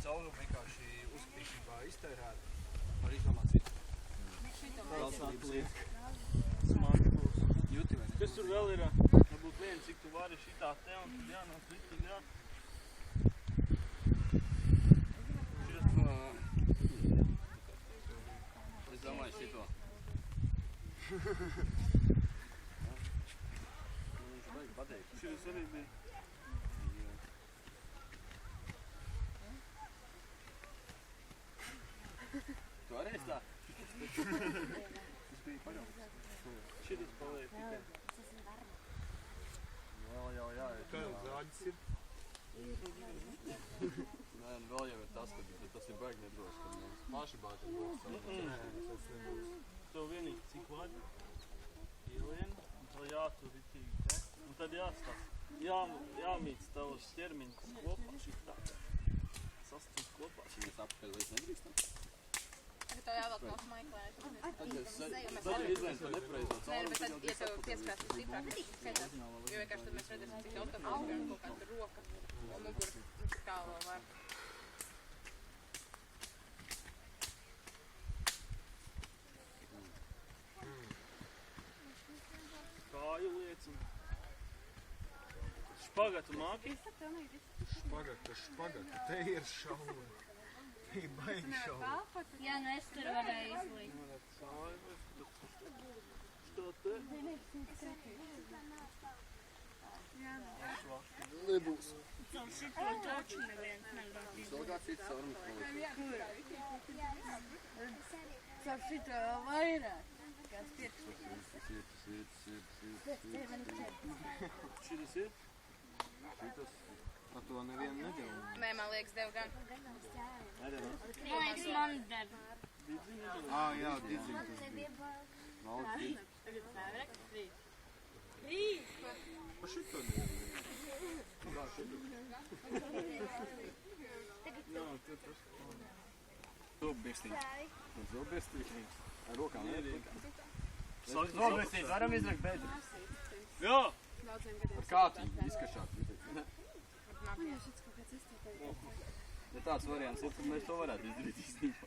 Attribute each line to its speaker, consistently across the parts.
Speaker 1: caurumu vienkārši uzspīšībā iztērēt, var izdomāt citu.
Speaker 2: Vēl sāk liek. Smagi būs.
Speaker 1: Jūti vai ne?
Speaker 2: Kas tur vēl ir? Varbūt viens, cik tu vari šitā te un tad jānāk ritīgi jā.
Speaker 3: Es domāju šito. Viņš vajag pateikt.
Speaker 2: Šitas arī bija.
Speaker 3: Tu arī esi tā?
Speaker 1: Tas bija paļauts.
Speaker 2: Šitas paliek tikai.
Speaker 3: Vēl jau jā.
Speaker 1: Kā jau zāģis ir?
Speaker 3: Nē, vēl jau ir tas, ka tas ir baigi nedroši, kad mēs paši bāķam būs.
Speaker 1: Nē, tas nebūs.
Speaker 2: Tev vienīgi cik vajag. Ielien, un tad jātur ritīgi te. Un tad jāstās. Jāmīc tavas ķermiņas kopā šitā. Sastums kopā.
Speaker 3: Mēs apakaļ līdz nedrīkstam.
Speaker 4: Tagad tev jāvelk no smaiklēt.
Speaker 3: Tad izlēns par nepareizo
Speaker 4: Nē, bet tad, ja tev pieskārs stiprāk, skaitās. Jo vienkārši tad mēs redzēsim, cik daudz tev pieskārs kaut kāda roka un mugura, cik tālu vēl var.
Speaker 2: Kāju liec un... Špagatu māki?
Speaker 1: Špagata. Te ir šaura. Te ir baigi šaura.
Speaker 5: Jā, nu es tur varēju izlikt.
Speaker 2: Što te?
Speaker 3: Nebūs.
Speaker 5: Caur šito taču neviens nevar.
Speaker 3: Vēl kāds cits saurums paliek.
Speaker 5: Caur šito vēl vairāk. Kāds 5.
Speaker 2: Šitas ir?
Speaker 3: Šitas.
Speaker 1: Ar to nevienu nedēļu.
Speaker 4: Nē, man liekas, dev gan.
Speaker 5: Man liekas, man dara.
Speaker 1: Jā, didziņ tas bija.
Speaker 3: Valds ir.
Speaker 5: Tagad sēvrek 3.
Speaker 1: Pa šito nevienu.
Speaker 3: Kā šito?
Speaker 2: Jā, te tas.
Speaker 1: Zobbirstīt.
Speaker 3: Zobestīt. Ar rokām nevienu.
Speaker 2: Zobestīt,
Speaker 3: varam izrakt beidu.
Speaker 2: Jā!
Speaker 3: Ar kātiņu izkašāt. Ja tāds variants ir, tad mēs to varētu izdarīt īstenībā.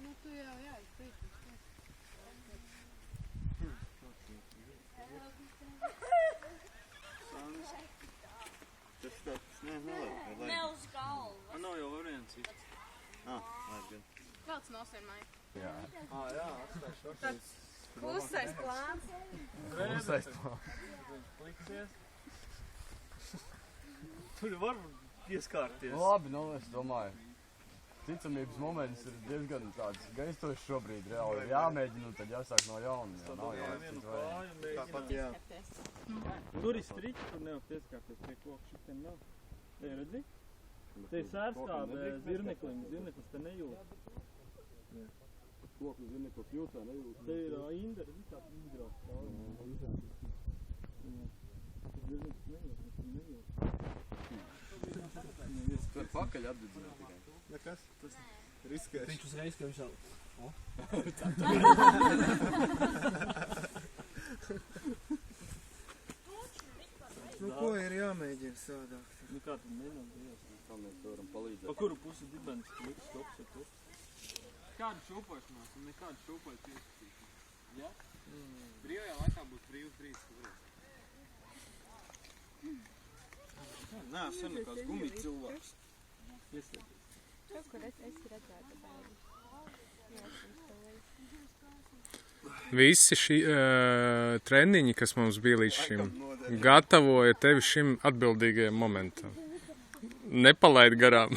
Speaker 5: Nu, tu jau jāizpīt.
Speaker 3: Tas tāds, nelaiž.
Speaker 5: Ne uz galvu.
Speaker 2: Man nav jau variants ir.
Speaker 3: Laiž gan.
Speaker 4: Velc nosien mai.
Speaker 3: Jā.
Speaker 1: Jā, atstāšu.
Speaker 4: Klusais plāns.
Speaker 3: Klusais plāns.
Speaker 2: Liksies. Tur var pieskārties.
Speaker 3: Labi, nu es domāju. Ticamības moments ir diezgan tāds gaistošs šobrīd. Reāli ir jāmēģina un tad jāsāk no jauna.
Speaker 2: Tad vēl vienu kāju mēģināt.
Speaker 1: Tāpat jā.
Speaker 2: Tur ir striķi, tur nevar pieskārties pie koka, šitiem nav. Te redzi? Te ir sērskābe zirneklim, zirneklis te nejūt.
Speaker 3: Koku zirneklis jūtā nejūt.
Speaker 2: Te ir inderi, visādi izgrauts cauri. Zirneklis nejūt, mēs tam nejūt.
Speaker 3: Tu ar pakaļ atdedzināt tikai.
Speaker 1: Nekas? Tas riskēs.
Speaker 6: Viņš uzreiz, ka viņš jau...
Speaker 1: Nu, ko ir jāmēģina sādāk?
Speaker 2: Nu kā tad nenādījās?
Speaker 3: Kā mēs varam palīdzēt?
Speaker 2: Pa kuru pusi dibens kliks, tops ir tops?
Speaker 6: Kāda šūpošanās un nekāda šūpoja piesakīšana?
Speaker 2: Jā?
Speaker 6: Brīvajā laikā būs brīvs brīdis, ka varēs.
Speaker 1: Nē, sen nekāds gumīt cilvēks.
Speaker 2: Ieslēdz.
Speaker 4: Kaut kur es redzētu bēdi.
Speaker 7: Visi šī treniņi, kas mums bija līdz šim, gatavoja tevi šim atbildīgajam momentam. Nepalaid garām.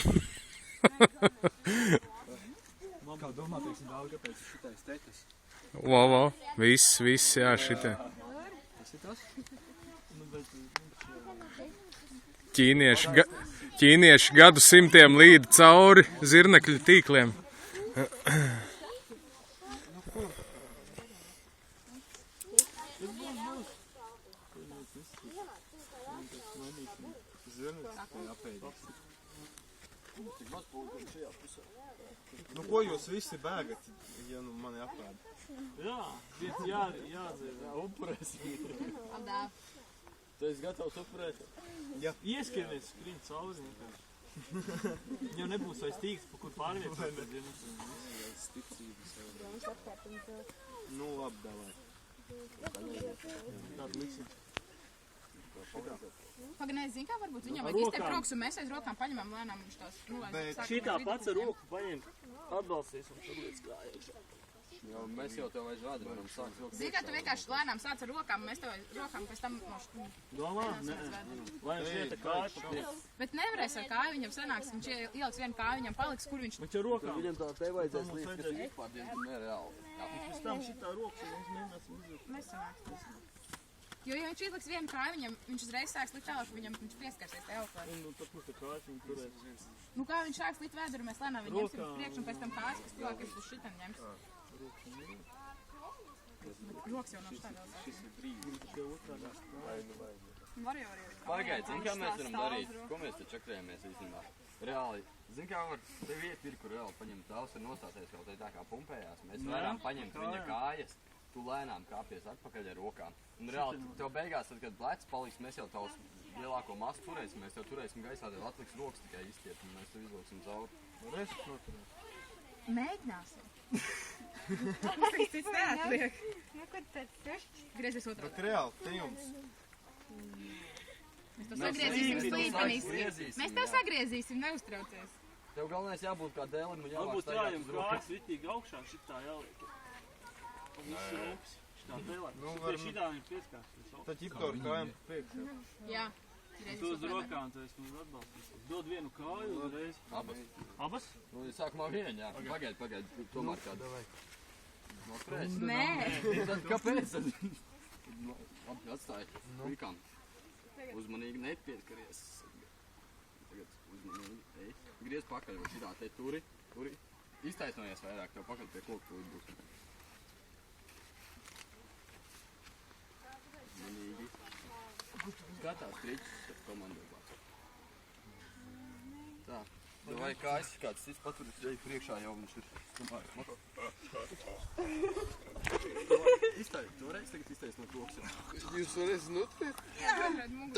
Speaker 1: Kā domā, teiksim, daudz, kāpēc šitais teķis?
Speaker 7: Wow, viss, jā, šitie.
Speaker 1: Tas ir tas?
Speaker 7: Ķīnieši gadu simtiem līd cauri zirnekļu tīkliem.
Speaker 1: Nu, ko jūs visi bēgat, ja nu mani apēd?
Speaker 2: Jā, jādzēr, upurēs.
Speaker 4: Adā.
Speaker 2: Tu esi gatavs upurēt?
Speaker 1: Jā.
Speaker 2: Ieskamies skrien cauri vienkārši. Jau nebūs vairs tīks, pa kur pārvietot.
Speaker 1: Nu, labi, davai.
Speaker 2: Tādu liksim.
Speaker 4: Paganēji, zini kā varbūt viņam
Speaker 2: Ar
Speaker 4: vajag izteikt
Speaker 2: rokām.
Speaker 4: rokas, un mēs aiz rokām paņemam lēnām viņš tās, nu, lai
Speaker 1: Bet
Speaker 4: sākumā
Speaker 2: Šitā
Speaker 4: vidu
Speaker 2: pats ar
Speaker 4: pusi,
Speaker 2: roku paņem, atbalstīs un tur līdz klāja iekšā.
Speaker 3: Jo mēs jau tev aiz vādi varam sākt vilkt.
Speaker 4: Zini, kā tu vienkārši lēnām sāc ar rokām, un mēs tev aiz rokām pēc tam no
Speaker 2: Domā? Nē. Lai viņš ieta kāju pa priekšu.
Speaker 4: Bet nevarēs ar kāju, viņam sanāks, viņš ieliks vienu kāju, viņam paliks, kur viņš...
Speaker 2: Viņš ar rokām.
Speaker 3: Viņam tā te vajadzēs
Speaker 2: Mums
Speaker 3: līdz, kas
Speaker 2: vajadzēs.
Speaker 3: ir vispār diezgan nereāli.
Speaker 2: Pēc tam šitā rokas, un mēs mēģināsim izvilkt.
Speaker 4: Nesanāks. Jo, ja viņš ieliks vienu kāju, viņš uzreiz sāks likt tālāk, viņš pieskarsies te auklē.
Speaker 2: Un tad mums te kājas un turēs.
Speaker 4: Nu kā viņš sāks likt vēduru, mēs lēnām viņu ņemsim
Speaker 2: Rokām.
Speaker 4: priekš, un pēc tam kājas, kas tuvāk, kas uz šitam ņems. Rokas jau nav šitā vēl sāks. Var jau arī.
Speaker 3: Pagaid, zin kā mēs varam darīt? Ko mēs te čakrējamies īstenībā? Reāli, zin kā var, te vieta ir, kur reāli paņemt tavs ir nostāties kaut tā kā pumpējās. Mēs varam paņemt viņa kājas, tu lēnām kāpies atpakaļ ar rokām. Un reāli, tev beigās, tad, kad plecs paliks, mēs jau tavs lielāko masu turēsim, mēs tev turēsim gaisā, tev atliks rokas tikai izstiet, un mēs tev izvilksim cauri.
Speaker 2: Varēs noturēt.
Speaker 4: Mēģināsim. Mums cits neatliek.
Speaker 5: Nu, kad tad seši?
Speaker 4: Griezies otrā.
Speaker 1: Bet reāli, te jums.
Speaker 4: Mēs to sagriezīsim slīpenīs.
Speaker 3: Griezīsim,
Speaker 4: Mēs tev
Speaker 3: jā.
Speaker 4: sagriezīsim, neuztraucies.
Speaker 3: Tev galvenais jābūt kā dēlim un jāvāk
Speaker 2: Varbūt
Speaker 3: staigāt
Speaker 2: jājam
Speaker 3: uz rokas.
Speaker 2: kājas ritīgi augšā, šitā jāliek. Un visu rokas. Šitā tēlāk.
Speaker 1: Nu,
Speaker 2: Šitie
Speaker 1: varam-
Speaker 2: šitā viņi pieskārs.
Speaker 1: Tad ķipto ar kājām priekš.
Speaker 4: Jā.
Speaker 2: Tu uz rokām, tu esi mums atbalstīs. Dod vienu kāju uzreiz.
Speaker 3: Abas.
Speaker 2: Abas?
Speaker 3: Nu, sākumā viena, jā. Pagaid, tomēr kāda. No prēs.
Speaker 4: Nē.
Speaker 3: Tad kāpēc? Labi, atstāj. Puikām. Uzmanīgi nepieskaries. Tagad uzmanīgi. Ej. Griez pakaļ vai šitā te turi. Iztaisnojies vairāk, tev pakaļ pie koku tūlīt būs. Uzmanīgi. Skatās triķis, tad komando bāc. Tā. Vai kājas kāds cits paturis reizes priekšā jau viņš ir stumājis. Iztaisnot, tu varēsi tagad iztaisnot rokas.
Speaker 1: Jūs varēsiet noturēt?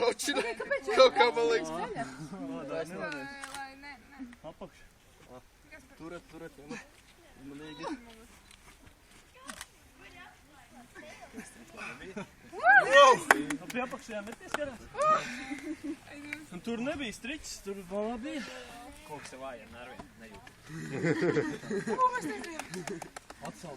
Speaker 4: Taču
Speaker 1: ne. Kaut kā man liekas.
Speaker 4: Lai ne.
Speaker 2: Apakš.
Speaker 3: Turet, uzmanīgi.
Speaker 2: Pie apakšējām ir pieskarās. Un tur nebija striķis, tur vēl bija.
Speaker 6: Koks ir vājiem nerviem, nejūt.
Speaker 2: Atsalt.